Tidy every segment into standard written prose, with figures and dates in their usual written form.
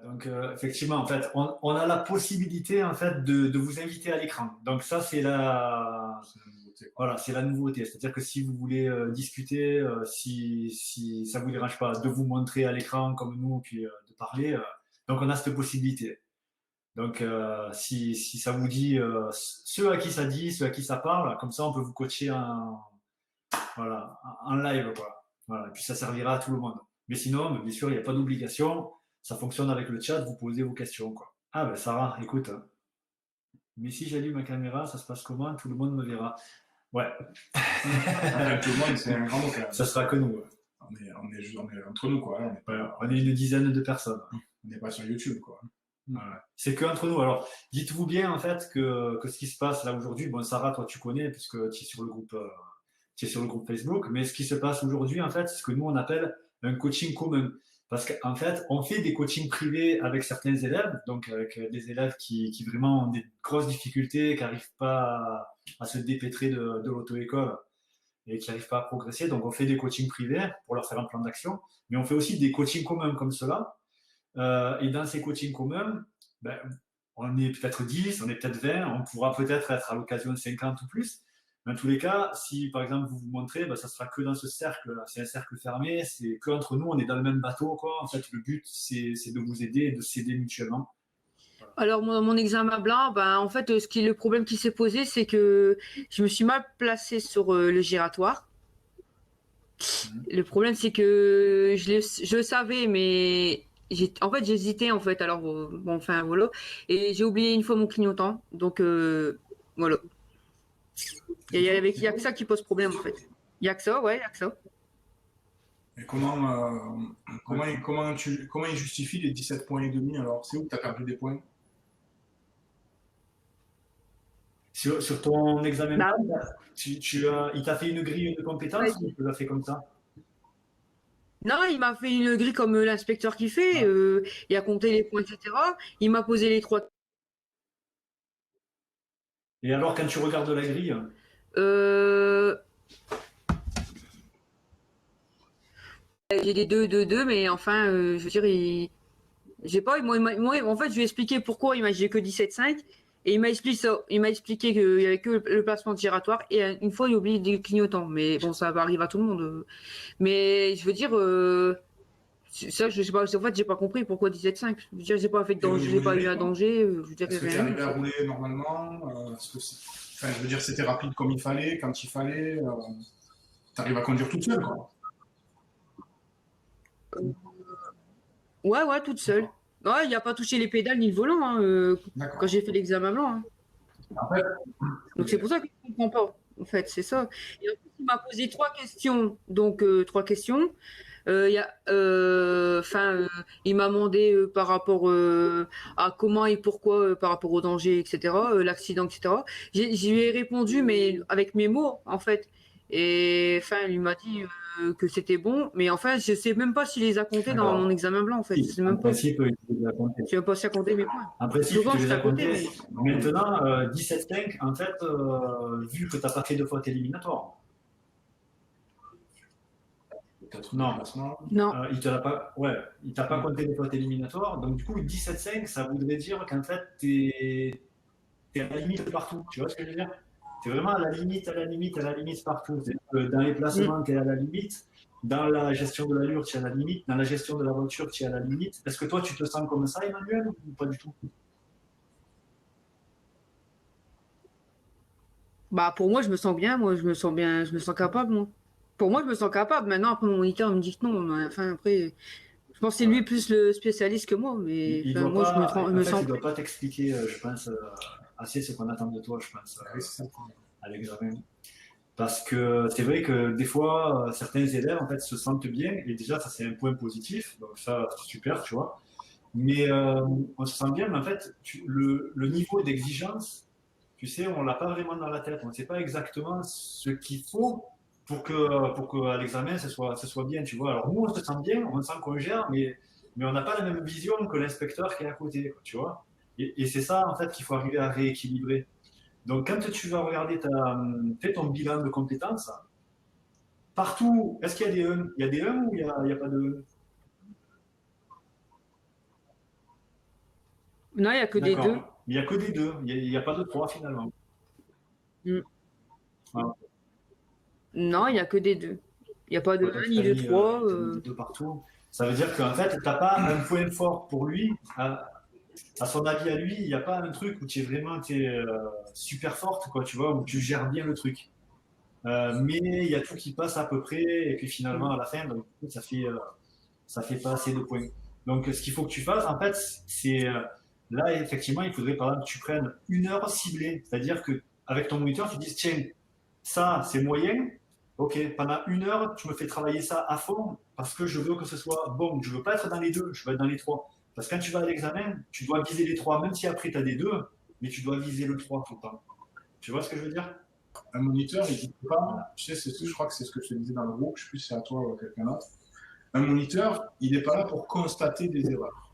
Donc effectivement, en fait, on a la possibilité en fait de vous inviter à l'écran. Donc ça, c'est la C'est la nouveauté, quoi. voilà, c'est la nouveauté. C'est-à-dire que si vous voulez discuter, si ça vous dérange pas de vous montrer à l'écran comme nous, puis de parler, donc on a cette possibilité. Donc si ça vous dit, ceux à qui ça dit, ceux à qui ça parle, comme ça on peut vous coacher voilà, en live, quoi. Voilà, et puis ça servira à tout le monde. Mais sinon, bien sûr, il n'y a pas d'obligation. Ça fonctionne avec le chat, vous posez vos questions, quoi. Ah ben Sarah, écoute, mais si j'allume ma caméra, ça se passe comment? Tout le monde me verra. Ouais. Tout le monde, c'est un grand mot quand même. Ça sera que nous. Ouais. On est entre nous, quoi. On est une dizaine de personnes. On n'est pas sur YouTube, quoi. Voilà. C'est que entre nous. Alors, dites-vous bien en fait que ce qui se passe là aujourd'hui, bon Sarah, toi tu connais puisque tu es sur le groupe, tu es sur le groupe Facebook, mais ce qui se passe aujourd'hui en fait, c'est ce que nous on appelle un coaching commun. Parce qu'en fait, on fait des coachings privés avec certains élèves, donc avec des élèves qui vraiment ont des grosses difficultés, qui n'arrivent pas à se dépêtrer de l'auto-école et qui n'arrivent pas à progresser. Donc on fait des coachings privés pour leur faire un plan d'action, mais on fait aussi des coachings communs comme cela. Et dans ces coachings communs, ben, on est peut-être 10, on est peut-être 20, on pourra peut-être être à l'occasion de 50 ou plus. Dans tous les cas, si par exemple vous vous montrez, ben, ça sera que dans ce cercle-là. C'est un cercle fermé, c'est que entre nous, on est dans le même bateau, quoi. En fait, le but, c'est de vous aider et de s'aider mutuellement. Voilà. Alors mon examen blanc, ben en fait, le problème qui s'est posé, c'est que je me suis mal placée sur le giratoire. Le problème, c'est que je le savais, mais en fait, j'hésitais en fait. Alors bon, enfin voilà, et j'ai oublié une fois mon clignotant, donc voilà. Et il y a que ça qui pose problème en fait. Il y a que ça, ouais, il y a que ça. Et comment il justifie les 17 points et demi alors? C'est où que tu as perdu des points? Sur ton examen, Bah, il t'a fait une grille de compétences ou tu l'as fait comme ça? non, il m'a fait une grille comme l'inspecteur qui fait. Ah. Il a compté les points, etc. Il m'a posé les trois. Et alors, quand tu regardes la grille, Euh, j'ai des 2, mais enfin, je veux dire, j'ai pas, moi, en fait, je lui ai expliqué pourquoi j'ai que 17,5 et il m'a expliqué ça. Il m'a expliqué qu'il y avait que le placement giratoire et une fois, il a oublié des clignotants. Mais bon, ça arrive à tout le monde. Mais je veux dire, ça, je sais pas, en fait, j'ai pas compris pourquoi 17,5. Je veux dire, j'ai pas fait de Et au danger, niveau j'ai du pas eu un rythme, danger, je veux dire, est-ce que tu es rien. arrivé à rouler normalement? Enfin, je veux dire, c'était rapide comme il fallait, quand il fallait. Tu arrives à conduire toute seule, quoi. Ouais, toute seule. D'accord. Ouais, il a pas touché les pédales ni le volant hein, quand D'accord. j'ai fait l'examen blanc. Hein. En fait, Donc c'est pour ça que je ne comprends pas. En fait, c'est ça. Et en plus, il m'a posé trois questions. Donc trois questions. Il y a, il m'a demandé par rapport à comment et pourquoi par rapport au danger, etc., l'accident, etc. Je lui ai répondu, mais avec mes mots, en fait. Et enfin, il m'a dit que c'était bon, mais enfin, je sais même pas s'il les a comptés dans mon d'accord. examen blanc, en fait. Je Si, sais en même pas. principe, il te les a comptés. Je sais même pas si a compté mes points. En principe, il Souvent, te les j'étais a à côté, comptés. mais Maintenant, 17,5, en fait, vu que tu n'as pas fait de faute éliminatoire, peut-être non, remplacement. non. il te l'a pas, ouais, il t'a pas compté de faute éliminatoire. Donc, du coup, 17,5, ça voudrait dire qu'en fait, t'es à la limite partout. Tu vois ce que je veux dire? T'es vraiment à la limite, à la limite, à la limite partout. Dans les Mm. placements, tu es à la limite. Dans la gestion de l'allure, tu es à la limite. Dans la gestion de la voiture, tu es à la limite. Est-ce que toi, tu te sens comme ça, Emmanuel, ou pas du tout? Bah, pour moi, je me sens bien. Moi, je me sens bien. Je me sens capable, moi. Pour moi, je me sens capable. Maintenant, après, mon moniteur me dit que non. Mais, enfin, après, je pense que c'est Ouais. lui plus le spécialiste que moi. Mais Il enfin, doit moi, pas, je en me fait, sens il doit prêt. pas t'expliquer, je pense, assez ce qu'on attend de toi, je pense, Oui, c'est ça le problème. à l'examen. Parce que c'est vrai que des fois, certains élèves, en fait, se sentent bien, et déjà, ça, c'est un point positif, donc ça, c'est super, tu vois. Mais on se sent bien, mais en fait, le niveau d'exigence, tu sais, on l'a pas vraiment dans la tête. On ne sait pas exactement ce qu'il faut pour que à l'examen, ce soit bien, tu vois. Alors nous, on se sent bien, on sent qu'on gère, mais on n'a pas la même vision que l'inspecteur qui est à côté, quoi, tu vois. Et c'est ça, en fait, qu'il faut arriver à rééquilibrer. Donc, quand tu vas regarder fais ton bilan de compétences, partout, est-ce qu'il y a des 1? Il y a des 1 ou il y a pas de 1? Non, il n'y a que des deux. D'accord. Il n'y a que des deux. Il n'y a pas de trois finalement. Mm. Voilà. Non, il n'y a que des deux. Il n'y a pas de Toi, 1 tu ni de 3. t'as mis des deux partout. Ça veut dire qu'en fait, tu n'as pas un point fort pour lui. À son avis à lui, il n'y a pas un truc où tu es vraiment super forte, quoi, tu vois, où tu gères bien le truc. Mais il y a tout qui passe à peu près, et puis finalement, à la fin, donc, ça fait pas assez de points. Donc, ce qu'il faut que tu fasses, en fait, c'est là, effectivement, il faudrait par exemple que tu prennes une heure ciblée. C'est-à-dire que avec ton moniteur, tu dis, tiens, ça, c'est moyen. Ok, pendant une heure, tu me fais travailler ça à fond parce que je veux que ce soit bon. Je veux pas être dans les deux, je veux être dans les trois. Parce que quand tu vas à l'examen, tu dois viser les trois, même si après tu as des deux, mais tu dois viser le trois tout le temps. Tu vois ce que je veux dire? Un moniteur, il ne peut pas, tu sais, je crois que c'est ce que je te disais dans le groupe, je ne sais plus si c'est à toi ou à quelqu'un d'autre. Un moniteur, il n'est pas là pour constater des erreurs.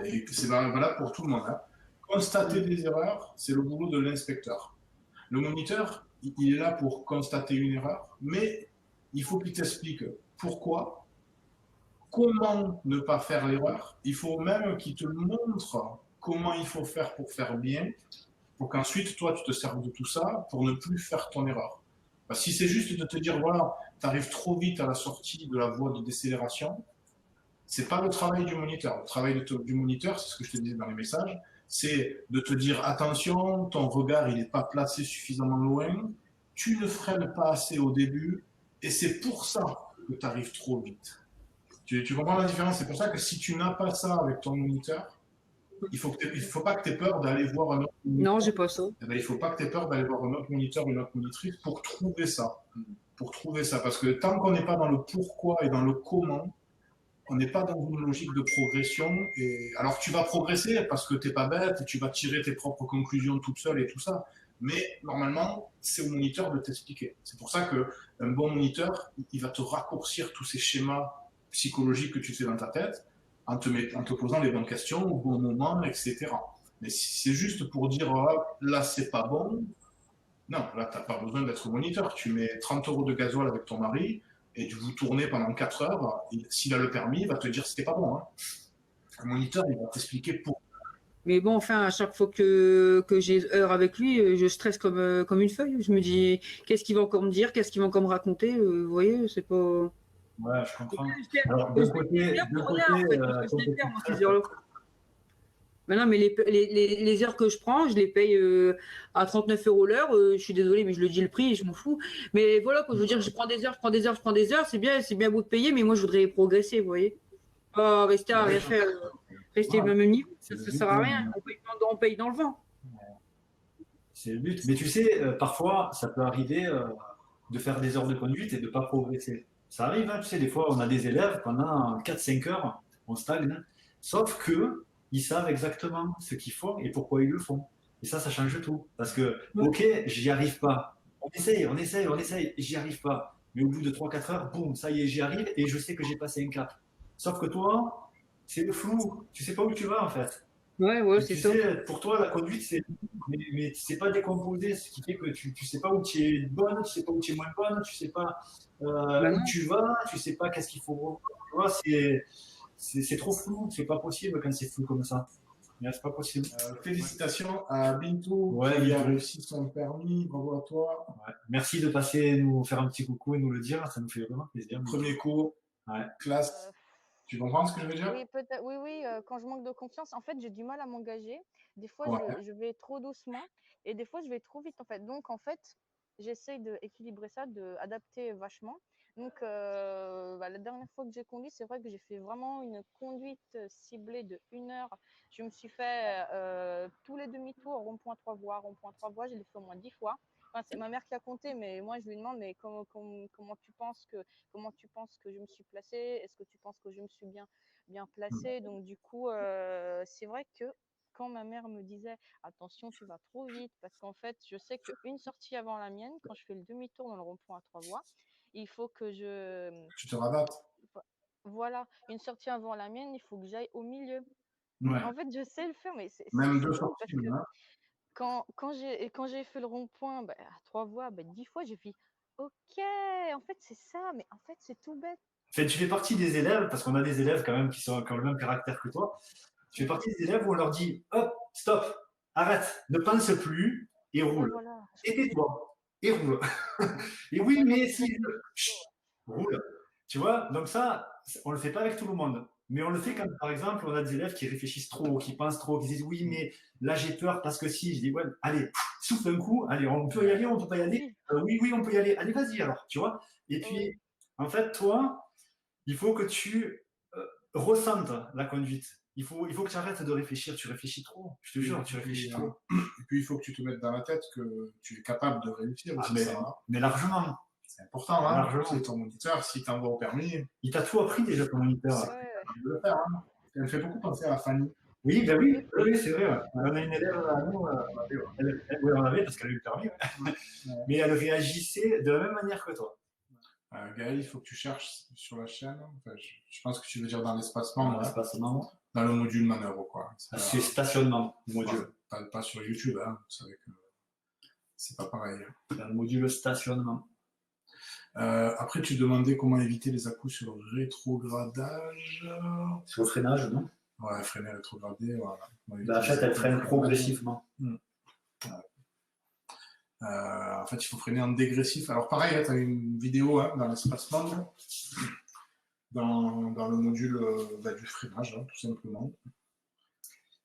Et c'est valable pour tout le monde. Hein. Constater des erreurs, c'est le boulot de l'inspecteur. Le moniteur, il est là pour constater une erreur, mais il faut qu'il t'explique pourquoi, comment ne pas faire l'erreur. Il faut même qu'il te montre comment il faut faire pour faire bien, pour qu'ensuite, toi, tu te serves de tout ça pour ne plus faire ton erreur. Parce que si c'est juste de te dire, voilà, tu arrives trop vite à la sortie de la voie de décélération, c'est pas le travail du moniteur. Le travail du moniteur, c'est ce que je te disais dans les messages, c'est de te dire, attention, ton regard, il n'est pas placé suffisamment loin, tu ne freines pas assez au début, et c'est pour ça que tu arrives trop vite. Tu comprends la différence? C'est pour ça que si tu n'as pas ça avec ton moniteur, il ne faut pas que tu aies peur d'aller voir un autre Non, moniteur. j'ai pas ça. Eh ben, il ne faut pas que tu aies peur d'aller voir un autre moniteur ou une autre monitrice pour trouver ça. Pour trouver ça. Parce que tant qu'on n'est pas dans le pourquoi et dans le comment, on n'est pas dans une logique de progression. Et... Alors tu vas progresser parce que tu n'es pas bête et tu vas tirer tes propres conclusions toute seule et tout ça. Mais normalement, c'est au moniteur de t'expliquer. C'est pour ça qu'un bon moniteur, il va te raccourcir tous ces schémas psychologiques que tu fais dans ta tête en te posant les bonnes questions au bon moment, etc. Mais si c'est juste pour dire oh, là, c'est pas bon, non, là, tu n'as pas besoin d'être moniteur. Tu mets 30 euros de gasoil avec ton mari et vous tournez pendant 4 heures. S'il a le permis, il va te dire c'était pas bon. Hein. Un moniteur, il va t'expliquer pourquoi. Mais bon, enfin, à chaque fois que j'ai heure avec lui, je stresse comme une feuille. Je me dis, qu'est-ce qu'il va encore me dire? Qu'est-ce qu'il va encore me raconter? Vous voyez, c'est pas. Ouais, je comprends. Je perds Alors, je perds d'un pour rien, côté, en fait, parce que je ton les petit perds, moi, frère, ces heures-là. Mais non, mais les heures que je prends, je les paye à 39 € l'heure. Je suis désolée, mais je le dis le prix, je m'en fous. Mais voilà, quoi, je veux dire, je prends des heures, je prends des heures, je prends des heures. C'est bien beau de payer, mais moi, je voudrais progresser, vous voyez. Pas rester à ouais, rien faire, rester au ouais, même niveau. c'est le Ça but, sert à hein. rien. On paye dans le vent. C'est le but. Mais tu sais, parfois, ça peut arriver de faire des heures de conduite et de ne pas progresser. Ça arrive, hein, tu sais, des fois, on a des élèves pendant 4 5 heures, on stagne, hein. Sauf que ils savent exactement ce qu'ils font et pourquoi ils le font. Et ça change tout. Parce que, Ouais. ok, j'y arrive pas. On essaye, j'y arrive pas. Mais au bout de 3 4 heures, boum, ça y est, j'y arrive et je sais que j'ai passé un cap. Sauf que toi, c'est le flou. Tu sais pas où tu vas, en fait. Ouais, Et c'est tu ça. sais, pour toi, la conduite, c'est. Mais tu sais pas décomposer, ce qui fait que tu sais pas où tu es bonne, tu sais pas où tu es moins bonne, tu sais pas Bah où non. tu vas, tu sais pas qu'est-ce qu'il faut. Tu vois, c'est trop flou, c'est pas possible quand c'est flou comme ça. C'est pas possible. Félicitations à Bintou Ouais, qui a Bintou. réussi son permis. Bravo à toi. Ouais. Merci de passer, nous faire un petit coucou et nous le dire, ça nous fait vraiment plaisir. Premier cours, Ouais. classe. Tu comprends ce que je veux dire? Oui, peut-être, oui, quand je manque de confiance, en fait, j'ai du mal à m'engager. Des fois, Ouais. je vais trop doucement et des fois, je vais trop vite, en fait. Donc, en fait, j'essaye d'équilibrer ça, d'adapter vachement. Donc, la dernière fois que j'ai conduit, c'est vrai que j'ai fait vraiment une conduite ciblée de 1 heure. Je me suis fait tous les demi-tours, rond-point 3 voies, je l'ai fait au moins 10 fois. Enfin, c'est ma mère qui a compté, mais moi, je lui demande, mais comment tu penses que je me suis placée? Est-ce que tu penses que je me suis bien placée? Donc du coup, c'est vrai que quand ma mère me disait attention, tu vas trop vite, parce qu'en fait, je sais qu'une sortie avant la mienne, quand je fais le demi-tour dans le rond-point à 3 voies, il faut que Tu te rabattes. voilà, une sortie avant la mienne, il faut que j'aille au milieu. Ouais. En fait, je sais le faire, mais Même c'est deux fou sorties. parce que Hein. quand j'ai fait le rond-point à 3 voies, 10 fois, j'ai fait ok, en fait, c'est ça, mais en fait, c'est tout bête. Enfin, tu fais partie des élèves, parce qu'on a des élèves quand même qui ont le même caractère que toi. Tu fais partie des élèves où on leur dit hop, stop, arrête, ne pense plus et Ouais, roule. voilà. Et tais-toi et roule. Et oui, Ouais, moi, mais c'est si, ça. chut, roule. Tu vois, donc ça, on le fait pas avec tout le monde. Mais on le fait quand, par exemple, on a des élèves qui réfléchissent trop, qui pensent trop, qui disent oui, mais là j'ai peur parce que si. Je dis ouais, allez, souffle un coup, allez, on peut y aller, on peut pas y aller. Oui, Oui, oui, on peut y aller. Allez, vas-y alors, tu vois. Et oui, puis, en fait, toi, il faut que tu ressentes la conduite. Il faut que tu arrêtes de réfléchir. Tu réfléchis trop. Je te jure, tu réfléchis trop. Et puis, il faut que tu te mettes dans la tête que tu es capable de réussir Ah, aussi, ça. Hein. mais largement. C'est important, hein. Largement. C'est ton moniteur, si t'envoies au permis, Il t'a tout appris déjà, ton moniteur. c'est capable de le faire. Hein. Elle me fait beaucoup penser à Fanny. Oui, ben oui, oui, c'est vrai. Ouais. On a une élève à nous, oui, on avait parce qu'elle a eu le permis, ouais. Mais elle réagissait de la même manière que toi. Gaël, il faut que tu cherches sur la chaîne. Enfin, je pense que tu veux dire dans l'espacement. Dans l'espacement. Dans le module manœuvre, quoi. C'est stationnement, module. Pas sur YouTube, hein. Vous savez que c'est pas pareil. Dans le module stationnement. Après, tu demandais comment éviter les à-coups sur le rétrogradage. Sur le freinage, non? Ouais, freiner rétrogradé, voilà. En fait, elle freine progressivement. En fait, il faut freiner en dégressif. Alors pareil, tu as une vidéo hein, dans l'espacement, dans le module du freinage, hein, tout simplement,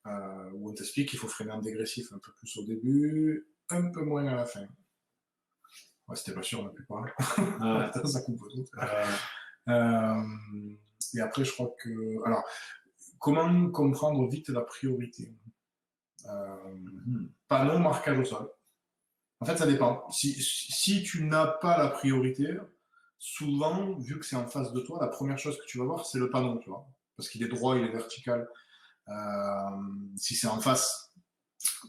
où on t'explique qu'il faut freiner en dégressif un peu plus au début, un peu moins à la fin. Ouais, c'était pas sûr, on n'a plus pas. Ça coupe tout. Et après, je crois que... Alors, comment comprendre vite la priorité Panneau, marquage au sol. En fait, ça dépend. Si tu n'as pas la priorité, souvent, vu que c'est en face de toi, la première chose que tu vas voir, c'est le panneau, tu vois. Parce qu'il est droit, il est vertical. Si c'est en face.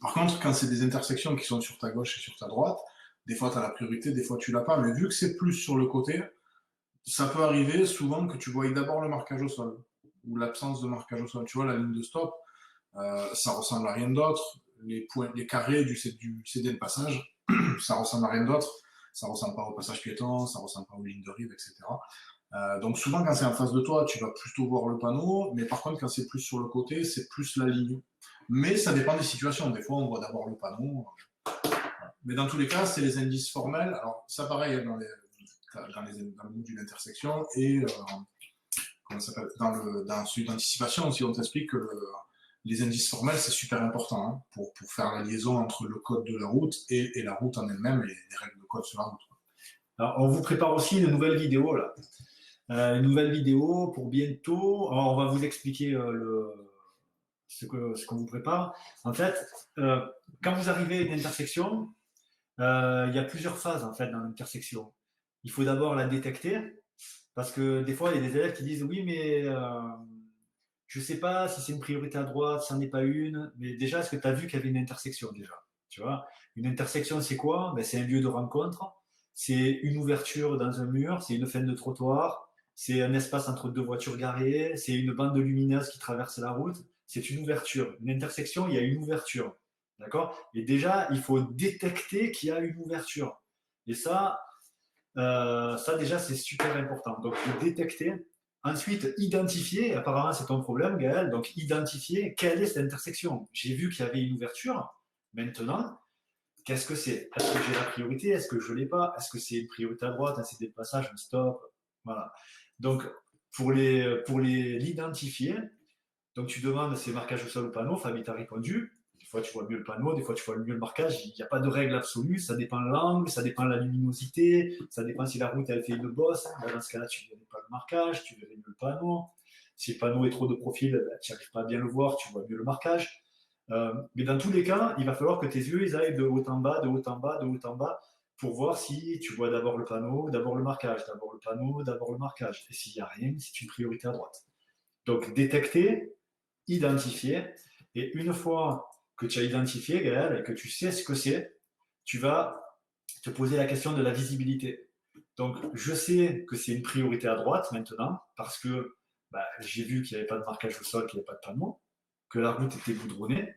Par contre, quand c'est des intersections qui sont sur ta gauche et sur ta droite, des fois, tu as la priorité, des fois, tu l'as pas. Mais vu que c'est plus sur le côté, ça peut arriver souvent que tu voyes d'abord le marquage au sol ou l'absence de marquage au sol. Tu vois, la ligne de stop, ça ressemble à rien d'autre. Les carrés du CD de passage, ça ressemble à rien d'autre. Ça ressemble pas au passage piéton, ça ressemble pas aux lignes de rive, etc. Donc souvent, quand c'est en face de toi, tu vas plutôt voir le panneau. Mais par contre, quand c'est plus sur le côté, c'est plus la ligne. Mais ça dépend des situations. Des fois, on voit d'abord le panneau. Mais dans tous les cas, c'est les indices formels. Alors, ça pareil dans le module d'intersection et comment ça s'appelle dans celui d'anticipation aussi, on t'explique que les indices formels, c'est super important hein, pour faire la liaison entre le code de la route et la route en elle-même et les règles de code sur la route. Alors, on vous prépare aussi une nouvelle vidéo là. Une nouvelle vidéo pour bientôt. Alors, on va vous expliquer ce qu'on vous prépare. En fait, quand vous arrivez à une intersection, il y a plusieurs phases en fait dans l'intersection. Il faut d'abord la détecter parce que des fois il y a des élèves qui disent oui mais je sais pas si c'est une priorité à droite, si c'en est pas une. Mais déjà est-ce que tu as vu qu'il y avait une intersection déjà? Tu vois, une intersection c'est quoi? Ben, c'est un lieu de rencontre, c'est une ouverture dans un mur, c'est une fenêtre de trottoir, c'est un espace entre deux voitures garées, c'est une bande lumineuse qui traverse la route. C'est une ouverture. Une intersection, il y a une ouverture. D'accord? Et déjà, il faut détecter qu'il y a une ouverture. Et ça déjà, c'est super important. Donc, il faut détecter. Ensuite, identifier. Apparemment, c'est ton problème, Gaël. Donc, identifier quelle est cette intersection. J'ai vu qu'il y avait une ouverture. Maintenant, qu'est-ce que c'est? Est-ce que j'ai la priorité? Est-ce que je ne l'ai pas? Est-ce que c'est une priorité à droite? C'est des passages, un stop? Voilà. Donc, pour l'identifier, donc tu demandes c'est marquage au sol ou panneau. Fabi t'a répondu. Des fois, tu vois mieux le panneau, des fois, tu vois mieux le marquage. Il n'y a pas de règle absolue. Ça dépend de l'angle, ça dépend de la luminosité, ça dépend si la route, elle fait une bosse. Dans ce cas-là, tu ne verrais pas le marquage, tu verrais mieux le panneau. Si le panneau est trop de profil, ben, tu n'arrives pas à bien le voir, tu vois mieux le marquage. Mais dans tous les cas, il va falloir que tes yeux ils aillent de haut en bas, de haut en bas, de haut en bas, pour voir si tu vois d'abord le panneau, d'abord le marquage, d'abord le panneau, d'abord le marquage. Et s'il n'y a rien, c'est une priorité à droite. Donc, détecter, identifier, et une fois que tu as identifié, Gaël, et que tu sais ce que c'est, tu vas te poser la question de la visibilité. Donc, je sais que c'est une priorité à droite maintenant, parce que j'ai vu qu'il n'y avait pas de marquage au sol, qu'il n'y avait pas de panneau, que la route était goudronnée,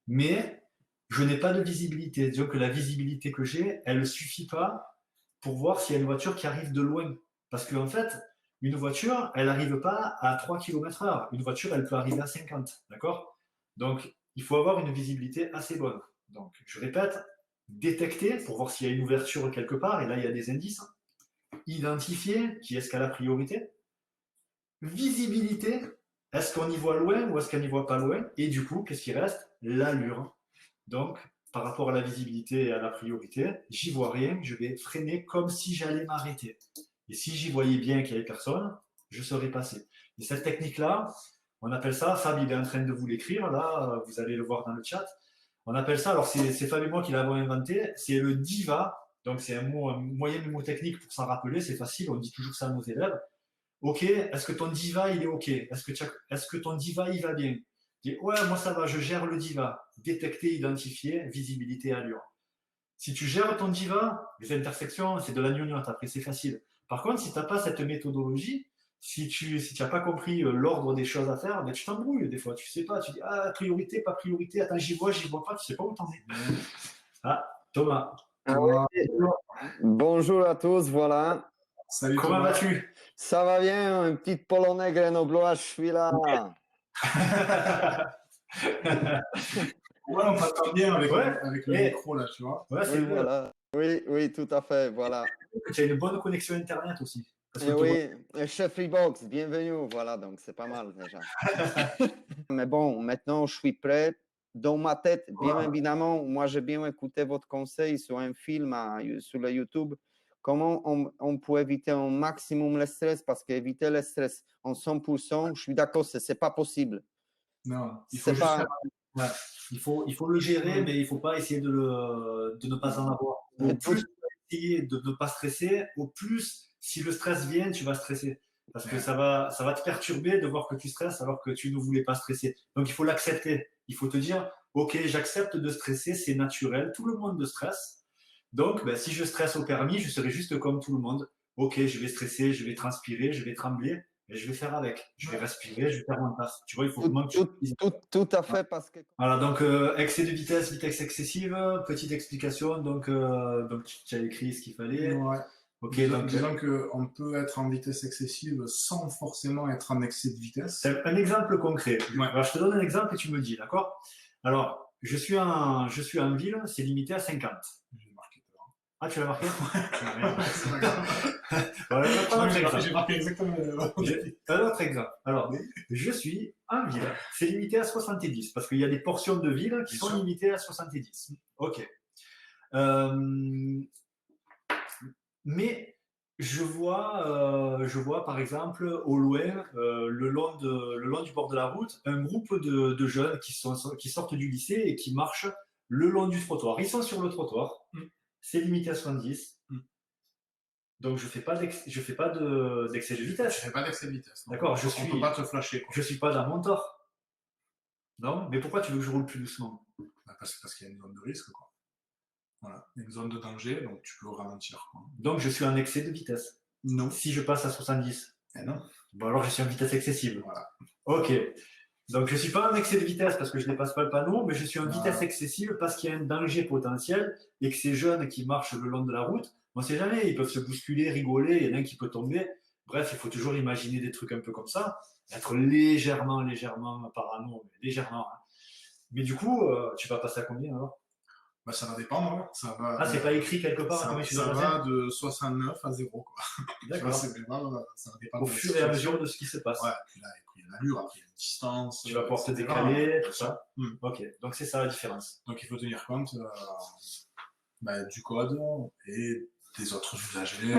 mais je n'ai pas de visibilité. Disons que la visibilité que j'ai, elle ne suffit pas pour voir s'il y a une voiture qui arrive de loin. Parce qu'en fait, une voiture, elle n'arrive pas à 3 km/h. Une voiture, elle peut arriver à 50, d'accord? Donc, il faut avoir une visibilité assez bonne. Donc, je répète, détecter pour voir s'il y a une ouverture quelque part, et là, il y a des indices. Identifier qui est-ce qui a la priorité. Visibilité, est-ce qu'on y voit loin ou est-ce qu'on n'y voit pas loin? Et du coup, qu'est-ce qui reste? L'allure. Donc, par rapport à la visibilité et à la priorité, j'y vois rien, je vais freiner comme si j'allais m'arrêter. Et si j'y voyais bien qu'il n'y avait personne, je serais passé. Et cette technique-là, on appelle ça, Fab il est en train de vous l'écrire, là, vous allez le voir dans le chat. On appelle ça, alors c'est Fab et moi qui l'avons inventé, c'est le DIVA. Donc c'est un moyen mnémotechnique pour s'en rappeler, c'est facile, on dit toujours ça à nos élèves. Ok, est-ce que ton diva il est ok? Est-ce que ton diva il va bien? Dis, ouais, moi ça va, je gère le diva. Détecter, identifier, visibilité, allure. Si tu gères ton diva, les intersections, c'est de la gnognotte, après c'est facile. Par contre, si tu n'as pas cette méthodologie, si tu n'as pas compris l'ordre des choses à faire, ben tu t'embrouilles des fois. Tu sais pas, tu dis ah priorité, pas priorité, attends j'y vois pas, tu sais pas où t'en es. Ah, Thomas. Ah oui. Bonjour à tous, voilà. Salut Comment Thomas. vas-tu? Ça va bien, un petit polonais grenoblois, je suis là. Ouais, on t'entend bien avec, Ouais. avec le micro là, tu vois. Ouais, c'est Oui, vrai. voilà. Oui, tout à fait, voilà. Tu as une bonne connexion Internet aussi. Parce que Oui, chef Freebox, bienvenue, voilà, donc c'est pas mal déjà. Mais bon, maintenant je suis prêt. Dans ma tête, bien évidemment, moi j'ai bien écouté votre conseil sur un film sur le YouTube. Comment on peut éviter un maximum le stress? Parce qu'éviter le stress en 100%, je suis d'accord, ce n'est pas possible. Non, il faut juste pas... faire... Ouais. Il faut le gérer, mais il ne faut pas essayer de ne pas en avoir. Au plus tu vas essayer de ne pas stresser, au plus, si le stress vient, tu vas stresser. Parce que ça va te perturber de voir que tu stresses alors que tu ne voulais pas stresser. Donc, il faut l'accepter. Il faut te dire, OK, j'accepte de stresser, c'est naturel. Tout le monde stresse. Donc, ben, si je stresse au permis, je serai juste comme tout le monde. OK, je vais stresser, je vais transpirer, je vais trembler. Et je vais faire avec. Je vais respirer, je vais faire mon taf. Tu vois, il faut vraiment que tout à fait, parce que... Voilà, donc excès de vitesse, vitesse excessive, petite explication. Donc tu as écrit ce qu'il fallait. Ouais. Ok, disons qu'on peut être en vitesse excessive sans forcément être en excès de vitesse. C'est un exemple concret. Ouais. Alors, je te donne un exemple et tu me dis, d'accord? Alors, je suis en ville, c'est limité à 50. J'ai marqué tout à l'heure. Ah, tu l'as marqué? C'est pas grave. Voilà, j'ai marqué exactement un autre exemple. Alors, je suis en ville, c'est limité à 70 parce qu'il y a des portions de ville qui sont limitées à 70. Ok. Mais je vois par exemple au loin, le long du bord de la route, un groupe de jeunes qui sortent du lycée et qui marchent le long du trottoir. Ils sont sur le trottoir, c'est limité à 70. Donc je fais pas d'excès de vitesse. Je fais pas d'excès de vitesse. D'accord, on peut pas te flasher. Je suis pas dans mon tort. Non, mais pourquoi tu veux que je roule plus doucement? Parce qu'il y a une zone de risque, quoi. Voilà, une zone de danger, donc tu peux ralentir, quoi. Donc je suis en excès de vitesse. Non. Si je passe à 70. Non. Bon alors je suis en vitesse excessive. Voilà. Ok. Donc je suis pas en excès de vitesse parce que je dépasse pas le panneau, mais je suis en vitesse excessive parce qu'il y a un danger potentiel et que ces jeunes qui marchent le long de la route, on sait jamais, ils peuvent se bousculer, rigoler, il y en a un qui peut tomber. Bref, il faut toujours imaginer des trucs un peu comme ça, être légèrement parano, légèrement. Hein. Mais du coup, tu vas passer à combien alors? Bah, ça va dépendre. Ça va, c'est pas écrit quelque part. Ça va de 69 à 0. D'accord. Ça va dépendre. Au fur et à mesure de ce qui se passe. Ouais, puis là, il y a l'allure, après il y a une distance. Tu vas pouvoir te décaler, tout ça. Ok, donc c'est ça la différence. Donc il faut tenir compte du code et des autres usagers.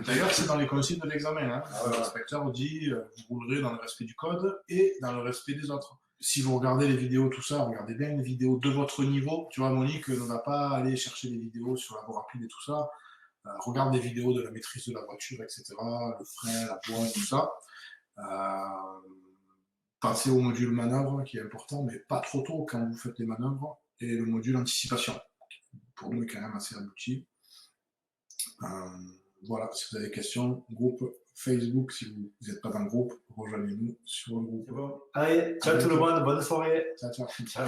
D'ailleurs, c'est dans les consignes de l'examen. Hein. L'inspecteur dit vous roulerez dans le respect du code et dans le respect des autres. Si vous regardez les vidéos, tout ça, regardez bien les vidéos de votre niveau. Tu vois, Monique ne va pas aller chercher des vidéos sur la voie rapide et tout ça. Regarde des vidéos de la maîtrise de la voiture, etc. Le frein, la voie et tout ça. Pensez au module manœuvre qui est important, mais pas trop tôt quand vous faites les manœuvres. Et le module anticipation, pour nous, est quand même assez abouti. Voilà, si vous avez des questions, groupe Facebook, si vous n'êtes pas dans le groupe, rejoignez-nous sur le groupe. C'est bon. Allez, ciao tout le monde, bonne soirée. Ciao.